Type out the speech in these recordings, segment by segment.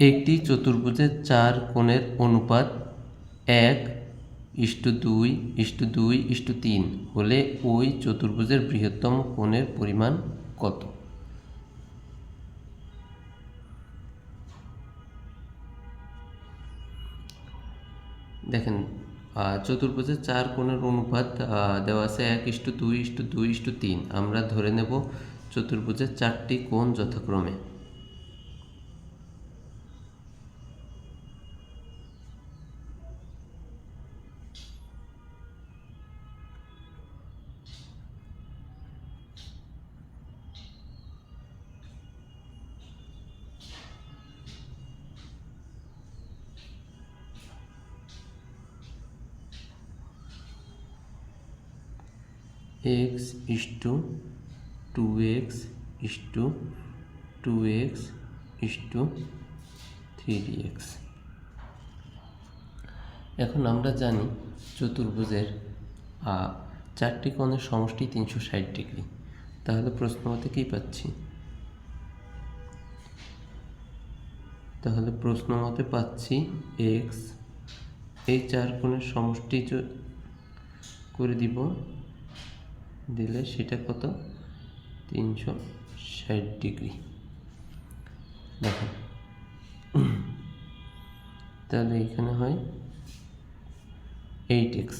একটি চতুর্ভুজের 4 কোণের অনুপাত 1:2:2:3 হলে ওই চতুর্ভুজের বৃহত্তম কোণের পরিমাণ কত? দেখেন, চতুর্ভুজের 4 কোণের অনুপাত দেওয়া আছে 1:2:2:3। আমরা ধরে নেব চতুর্ভুজের 4টি কোণ যথাক্রমে x:2x:2x:3x। এখন আমরা জানি চতুর্ভুজের 4টি কোণের সমষ্টি 360 ডিগ্রি। তাহলে প্রশ্ন মতে কী পাচ্ছি? পাচ্ছি x, এই 4 কোণের সমষ্টি করে দিলে সেটা কত? 360 ডিগ্রি। দেখেন, তাহলে এখানে হয় 8x।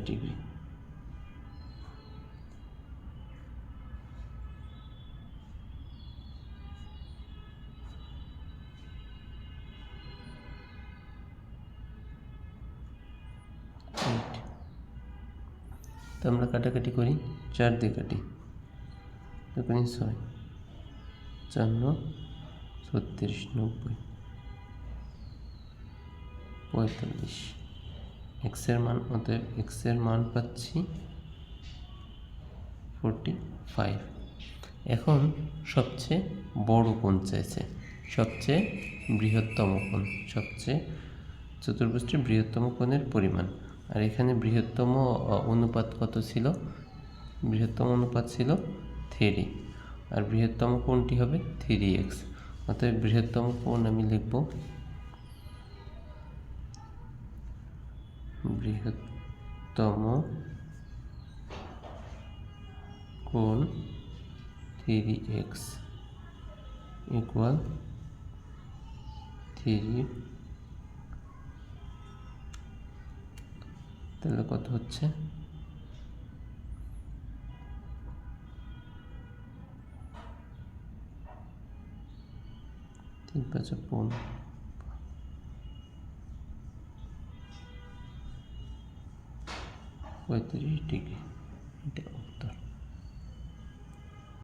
ডিগ্রি। তো আমরা কাটাকাটি করি, 4 দিয়ে কাটি, 6, 4, 36, 90, 45। এক্সের মান পাচ্ছি 45। এখন সবচেয়ে বড় কোণ চাইছে, সবচেয়ে বৃহত্তম কোণ, চতুর্ভুজটির বৃহত্তম কোণের পরিমাণ। আর এখানে বৃহত্তম অনুপাত কত ছিল? বৃহত্তম অনুপাত ছিল 3, আর বৃহত্তম কোণটি হবে 3x। অতএব বৃহত্তম কোণ আমি লিখব বৃহত্তম কোণ 3x = 3। তাহলে কত হচ্ছে? 3, 5, 35 ডিগ্রি। এটা উত্তর।